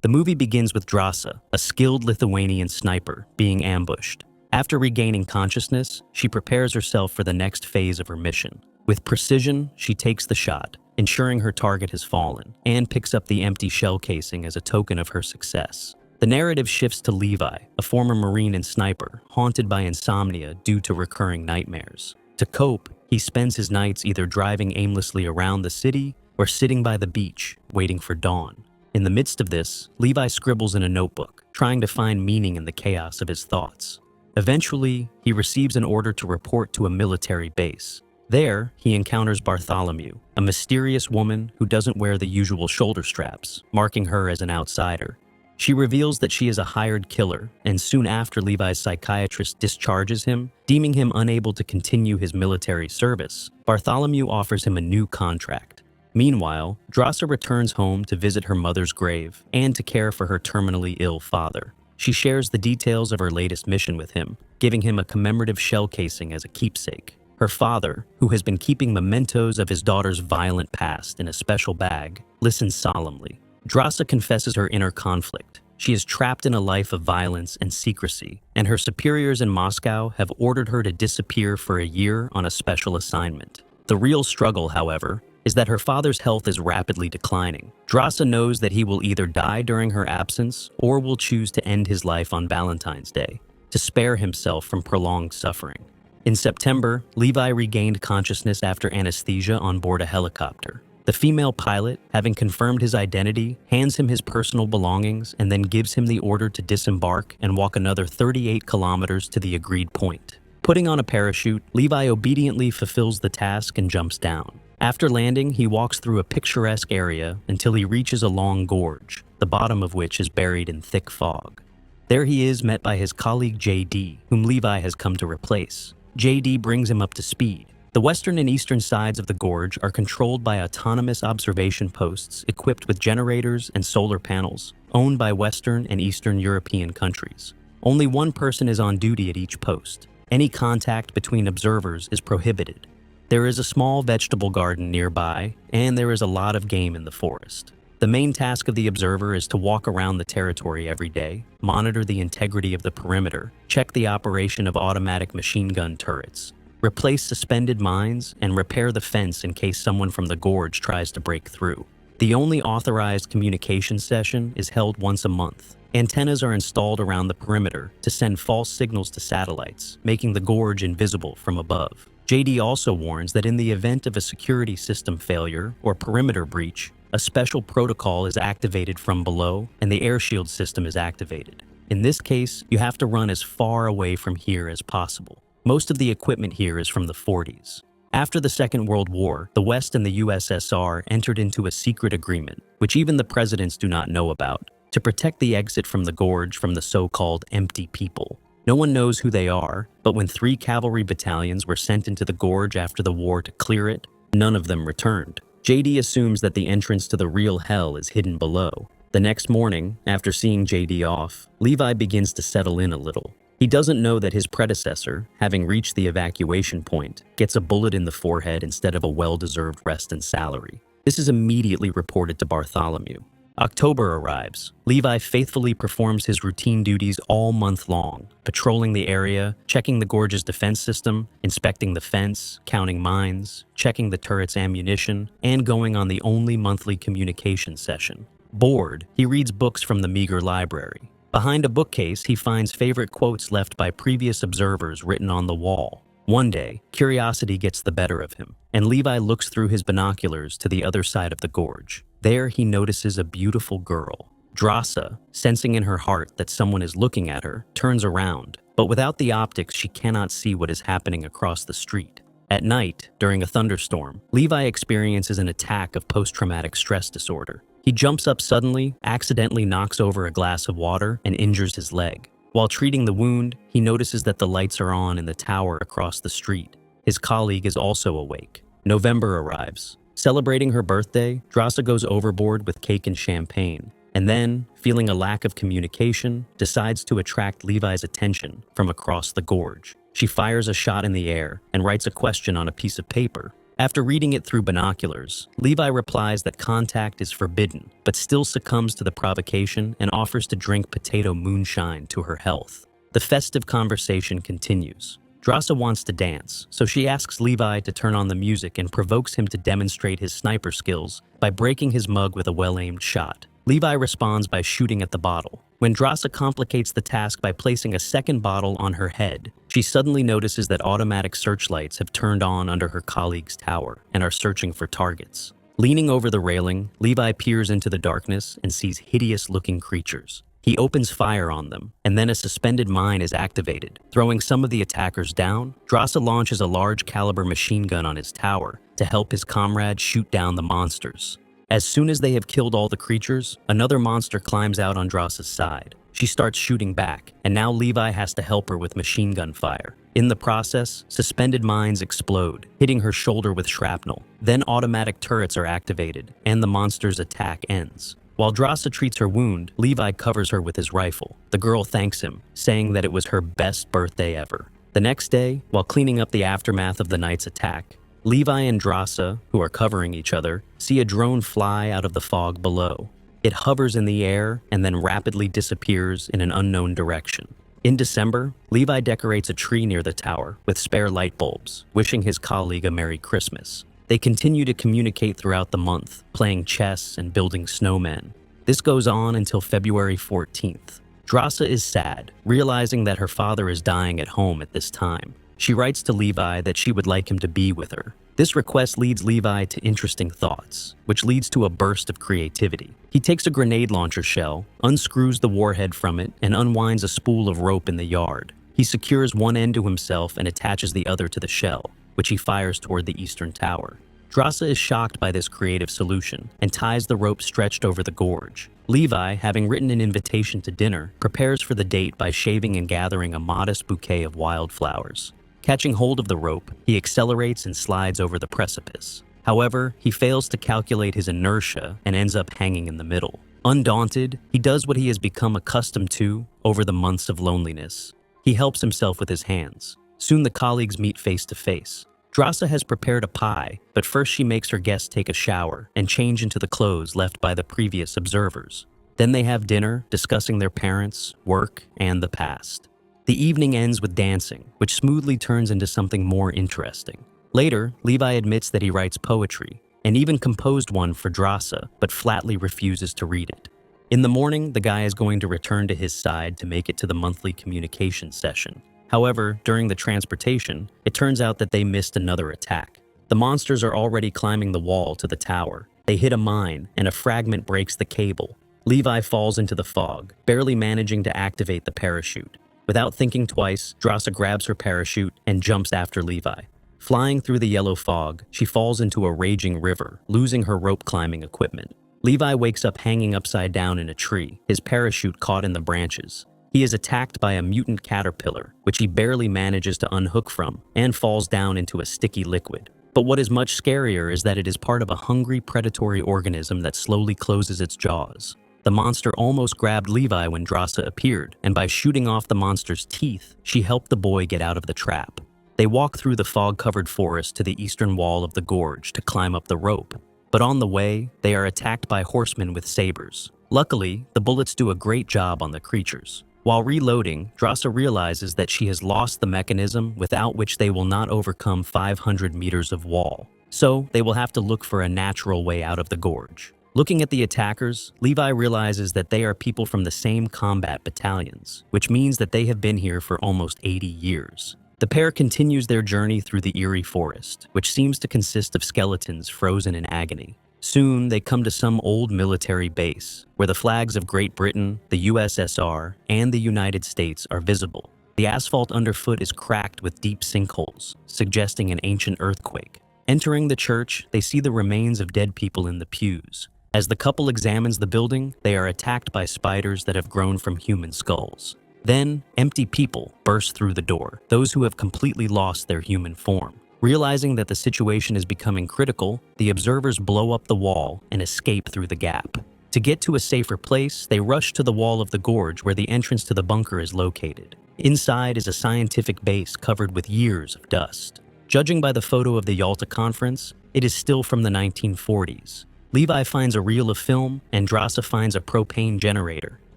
The movie begins with Drasa, a skilled Lithuanian sniper, being ambushed. After regaining consciousness, she prepares herself for the next phase of her mission. With precision, she takes the shot, ensuring her target has fallen, and picks up the empty shell casing as a token of her success. The narrative shifts to Levi, a former Marine and sniper, haunted by insomnia due to recurring nightmares. To cope, he spends his nights either driving aimlessly around the city or sitting by the beach, waiting for dawn. In the midst of this, Levi scribbles in a notebook, trying to find meaning in the chaos of his thoughts. Eventually, he receives an order to report to a military base. There, he encounters Bartholomew, a mysterious woman who doesn't wear the usual shoulder straps, marking her as an outsider. She reveals that she is a hired killer, and soon after Levi's psychiatrist discharges him, deeming him unable to continue his military service, Bartholomew offers him a new contract. Meanwhile, Drasa returns home to visit her mother's grave and to care for her terminally ill father. She shares the details of her latest mission with him, giving him a commemorative shell casing as a keepsake. Her father, who has been keeping mementos of his daughter's violent past in a special bag, listens solemnly. Drasa confesses her inner conflict. She is trapped in a life of violence and secrecy, and her superiors in Moscow have ordered her to disappear for a year on a special assignment. The real struggle, however, is that her father's health is rapidly declining. Drasa knows that he will either die during her absence or will choose to end his life on Valentine's Day, to spare himself from prolonged suffering. In September, Levi regained consciousness after anesthesia on board a helicopter. The female pilot, having confirmed his identity, hands him his personal belongings and then gives him the order to disembark and walk another 38 kilometers to the agreed point. Putting on a parachute, Levi obediently fulfills the task and jumps down. After landing, he walks through a picturesque area until he reaches a long gorge, the bottom of which is buried in thick fog. There he is met by his colleague JD, whom Levi has come to replace. JD brings him up to speed. The western and eastern sides of the gorge are controlled by autonomous observation posts equipped with generators and solar panels, owned by Western and Eastern European countries. Only one person is on duty at each post. Any contact between observers is prohibited. There is a small vegetable garden nearby, and there is a lot of game in the forest. The main task of the observer is to walk around the territory every day, monitor the integrity of the perimeter, check the operation of automatic machine gun turrets, replace suspended mines, and repair the fence in case someone from the gorge tries to break through. The only authorized communication session is held once a month. Antennas are installed around the perimeter to send false signals to satellites, making the gorge invisible from above. JD also warns that in the event of a security system failure or perimeter breach, a special protocol is activated from below and the air shield system is activated. In this case, you have to run as far away from here as possible. Most of the equipment here is from the 40s. After the Second World War, the West and the USSR entered into a secret agreement, which even the presidents do not know about, to protect the exit from the gorge from the so-called empty people. No one knows who they are, but when 3 cavalry battalions were sent into the gorge after the war to clear it, none of them returned. JD assumes that the entrance to the real hell is hidden below. The next morning, after seeing JD off, Levi begins to settle in a little. He doesn't know that his predecessor, having reached the evacuation point, gets a bullet in the forehead instead of a well-deserved rest and salary. This is immediately reported to Bartholomew. October arrives. Levi faithfully performs his routine duties all month long, patrolling the area, checking the gorge's defense system, inspecting the fence, counting mines, checking the turret's ammunition, and going on the only monthly communication session. Bored, he reads books from the meager library. Behind a bookcase, he finds favorite quotes left by previous observers written on the wall. One day, curiosity gets the better of him, and Levi looks through his binoculars to the other side of the gorge. There he notices a beautiful girl. Drasa, sensing in her heart that someone is looking at her, turns around, but without the optics she cannot see what is happening across the street. At night, during a thunderstorm, Levi experiences an attack of post-traumatic stress disorder. He jumps up suddenly, accidentally knocks over a glass of water, and injures his leg. While treating the wound, he notices that the lights are on in the tower across the street. His colleague is also awake. November arrives. Celebrating her birthday, Drasa goes overboard with cake and champagne, and then, feeling a lack of communication, decides to attract Levi's attention from across the gorge. She fires a shot in the air and writes a question on a piece of paper. After reading it through binoculars, Levi replies that contact is forbidden, but still succumbs to the provocation and offers to drink potato moonshine to her health. The festive conversation continues. Drasa wants to dance, so she asks Levi to turn on the music and provokes him to demonstrate his sniper skills by breaking his mug with a well-aimed shot. Levi responds by shooting at the bottle. When Drasa complicates the task by placing a second bottle on her head, she suddenly notices that automatic searchlights have turned on under her colleague's tower and are searching for targets. Leaning over the railing, Levi peers into the darkness and sees hideous-looking creatures. He opens fire on them, and then a suspended mine is activated. Throwing some of the attackers down, Drasa launches a large-caliber machine gun on his tower to help his comrades shoot down the monsters. As soon as they have killed all the creatures, another monster climbs out on Drasa's side. She starts shooting back, and now Levi has to help her with machine gun fire. In the process, suspended mines explode, hitting her shoulder with shrapnel. Then automatic turrets are activated, and the monster's attack ends. While Drasa treats her wound, Levi covers her with his rifle. The girl thanks him, saying that it was her best birthday ever. The next day, while cleaning up the aftermath of the night's attack, Levi and Drasa, who are covering each other, see a drone fly out of the fog below. It hovers in the air and then rapidly disappears in an unknown direction. In December, Levi decorates a tree near the tower with spare light bulbs, wishing his colleague a Merry Christmas. They continue to communicate throughout the month, playing chess and building snowmen. This goes on until February 14th. Drasa is sad, realizing that her father is dying at home at this time. She writes to Levi that she would like him to be with her. This request leads Levi to interesting thoughts, which leads to a burst of creativity. He takes a grenade launcher shell, unscrews the warhead from it, and unwinds a spool of rope in the yard. He secures one end to himself and attaches the other to the shell, which he fires toward the eastern tower. Drasa is shocked by this creative solution and ties the rope stretched over the gorge. Levi, having written an invitation to dinner, prepares for the date by shaving and gathering a modest bouquet of wildflowers. Catching hold of the rope, he accelerates and slides over the precipice. However, he fails to calculate his inertia and ends up hanging in the middle. Undaunted, he does what he has become accustomed to over the months of loneliness. He helps himself with his hands. Soon the colleagues meet face to face. Drasa has prepared a pie, but first she makes her guests take a shower and change into the clothes left by the previous observers. Then they have dinner, discussing their parents, work, and the past. The evening ends with dancing, which smoothly turns into something more interesting. Later, Levi admits that he writes poetry, and even composed one for Drasa, but flatly refuses to read it. In the morning, the guy is going to return to his side to make it to the monthly communication session. However, during the transportation, it turns out that they missed another attack. The monsters are already climbing the wall to the tower. They hit a mine, and a fragment breaks the cable. Levi falls into the fog, barely managing to activate the parachute. Without thinking twice, Drasa grabs her parachute and jumps after Levi. Flying through the yellow fog, she falls into a raging river, losing her rope climbing equipment. Levi wakes up hanging upside down in a tree, his parachute caught in the branches. He is attacked by a mutant caterpillar, which he barely manages to unhook from, and falls down into a sticky liquid. But what is much scarier is that it is part of a hungry predatory organism that slowly closes its jaws. The monster almost grabbed Levi when Drasa appeared, and by shooting off the monster's teeth, she helped the boy get out of the trap. They walk through the fog-covered forest to the eastern wall of the gorge to climb up the rope. But on the way, they are attacked by horsemen with sabers. Luckily, the bullets do a great job on the creatures. While reloading, Drasa realizes that she has lost the mechanism without which they will not overcome 500 meters of wall. So, they will have to look for a natural way out of the gorge. Looking at the attackers, Levi realizes that they are people from the same combat battalions, which means that they have been here for almost 80 years. The pair continues their journey through the eerie forest, which seems to consist of skeletons frozen in agony. Soon, they come to some old military base, where the flags of Great Britain, the USSR, and the United States are visible. The asphalt underfoot is cracked with deep sinkholes, suggesting an ancient earthquake. Entering the church, they see the remains of dead people in the pews. As the couple examines the building, they are attacked by spiders that have grown from human skulls. Then, empty people burst through the door, those who have completely lost their human form. Realizing that the situation is becoming critical, the observers blow up the wall and escape through the gap. To get to a safer place, they rush to the wall of the gorge where the entrance to the bunker is located. Inside is a scientific base covered with years of dust. Judging by the photo of the Yalta conference, it is still from the 1940s. Levi finds a reel of film, and Drasa finds a propane generator.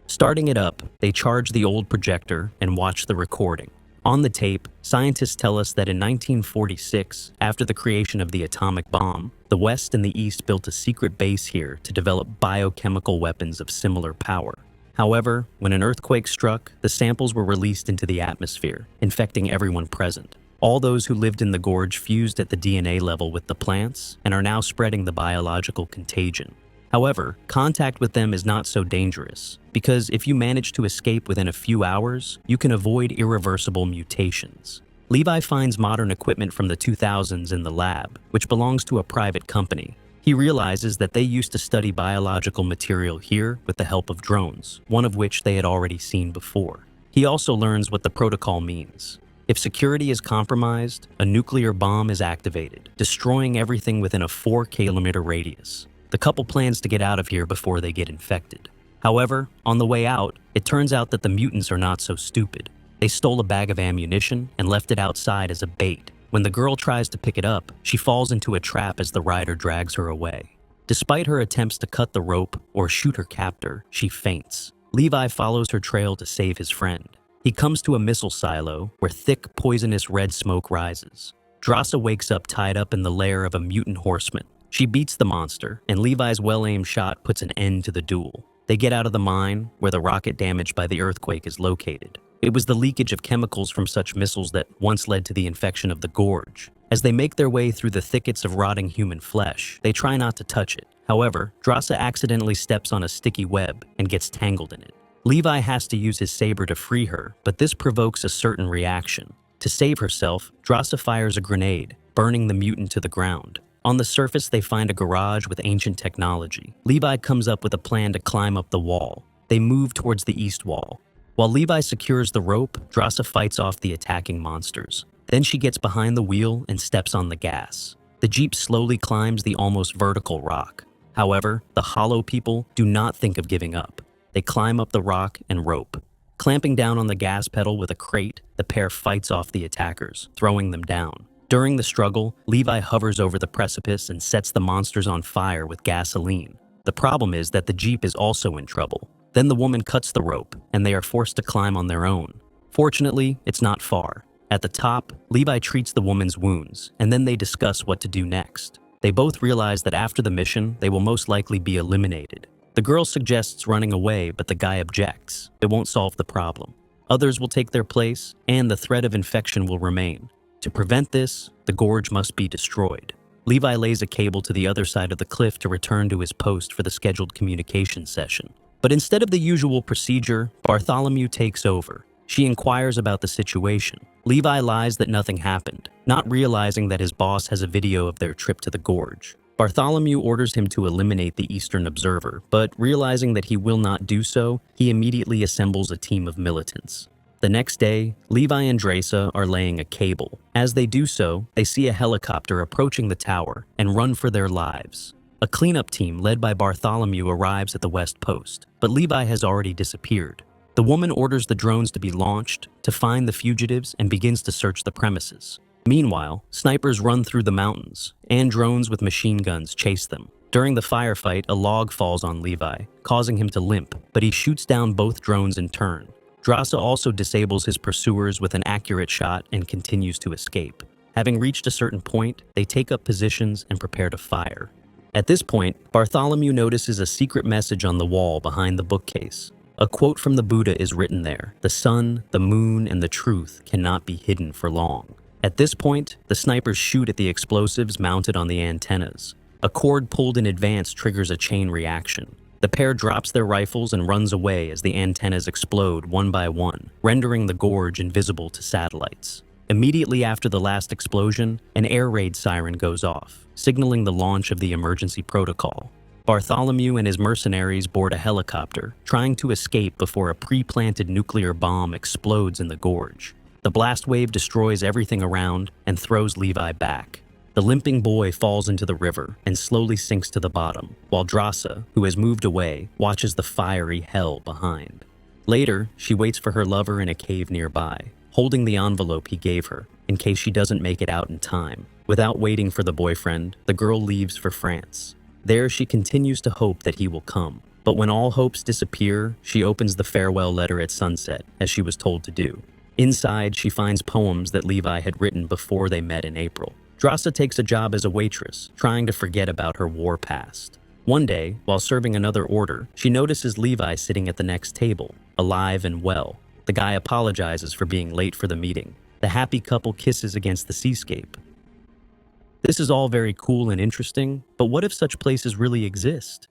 Starting it up, they charge the old projector and watch the recording. On the tape, scientists tell us that in 1946, after the creation of the atomic bomb, the West and the East built a secret base here to develop biochemical weapons of similar power. However, when an earthquake struck, the samples were released into the atmosphere, infecting everyone present. All those who lived in the gorge fused at the DNA level with the plants and are now spreading the biological contagion. However, contact with them is not so dangerous, because if you manage to escape within a few hours, you can avoid irreversible mutations. Levi finds modern equipment from the 2000s in the lab, which belongs to a private company. He realizes that they used to study biological material here with the help of drones, one of which they had already seen before. He also learns what the protocol means. If security is compromised, a nuclear bomb is activated, destroying everything within a 4-kilometer radius. The couple plans to get out of here before they get infected. However, on the way out, it turns out that the mutants are not so stupid. They stole a bag of ammunition and left it outside as a bait. When the girl tries to pick it up, she falls into a trap as the rider drags her away. Despite her attempts to cut the rope or shoot her captor, she faints. Levi follows her trail to save his friend. He comes to a missile silo where thick, poisonous red smoke rises. Drasa wakes up tied up in the lair of a mutant horseman. She beats the monster, and Levi's well-aimed shot puts an end to the duel. They get out of the mine, where the rocket damaged by the earthquake is located. It was the leakage of chemicals from such missiles that once led to the infection of the gorge. As they make their way through the thickets of rotting human flesh, they try not to touch it. However, Drasa accidentally steps on a sticky web and gets tangled in it. Levi has to use his saber to free her, but this provokes a certain reaction. To save herself, Drasa fires a grenade, burning the mutant to the ground. On the surface, they find a garage with ancient technology. Levi comes up with a plan to climb up the wall. They move towards the east wall. While Levi secures the rope, Drasa fights off the attacking monsters. Then she gets behind the wheel and steps on the gas. The Jeep slowly climbs the almost vertical rock. However, the hollow people do not think of giving up. They climb up the rock and rope. Clamping down on the gas pedal with a crate, the pair fights off the attackers, throwing them down. During the struggle, Levi hovers over the precipice and sets the monsters on fire with gasoline. The problem is that the Jeep is also in trouble. Then the woman cuts the rope, and they are forced to climb on their own. Fortunately, it's not far. At the top, Levi treats the woman's wounds, and then they discuss what to do next. They both realize that after the mission, they will most likely be eliminated. The girl suggests running away, but the guy objects. It won't solve the problem. Others will take their place, and the threat of infection will remain. To prevent this, the gorge must be destroyed. Levi lays a cable to the other side of the cliff to return to his post for the scheduled communication session. But instead of the usual procedure, Bartholomew takes over. She inquires about the situation. Levi lies that nothing happened, not realizing that his boss has a video of their trip to the gorge. Bartholomew orders him to eliminate the Eastern Observer, but realizing that he will not do so, he immediately assembles a team of militants. The next day, Levi and Drasa are laying a cable. As they do so, they see a helicopter approaching the tower and run for their lives. A cleanup team led by Bartholomew arrives at the West Post, but Levi has already disappeared. The woman orders the drones to be launched to find the fugitives and begins to search the premises. Meanwhile, snipers run through the mountains, and drones with machine guns chase them. During the firefight, a log falls on Levi, causing him to limp, but he shoots down both drones in turn. Drasa also disables his pursuers with an accurate shot and continues to escape. Having reached a certain point, they take up positions and prepare to fire. At this point, Bartholomew notices a secret message on the wall behind the bookcase. A quote from the Buddha is written there: "The sun, the moon, and the truth cannot be hidden for long." At this point, the snipers shoot at the explosives mounted on the antennas. A cord pulled in advance triggers a chain reaction. The pair drops their rifles and runs away as the antennas explode one by one, rendering the gorge invisible to satellites. Immediately after the last explosion, an air raid siren goes off, signaling the launch of the emergency protocol. Bartholomew and his mercenaries board a helicopter, trying to escape before a pre-planted nuclear bomb explodes in the gorge. The blast wave destroys everything around and throws Levi back. The limping boy falls into the river and slowly sinks to the bottom, while Drasa, who has moved away, watches the fiery hell behind. Later, she waits for her lover in a cave nearby, holding the envelope he gave her. in case she doesn't make it out in time. Without waiting for the boyfriend, the girl leaves for France. There, she continues to hope that he will come. But when all hopes disappear, she opens the farewell letter at sunset, as she was told to do. Inside, she finds poems that Levi had written before they met in April. Drasa takes a job as a waitress, trying to forget about her war past. One day, while serving another order, she notices Levi sitting at the next table, alive and well. The guy apologizes for being late for the meeting. The happy couple kisses against the seascape. This is all very cool and interesting, but what if such places really exist?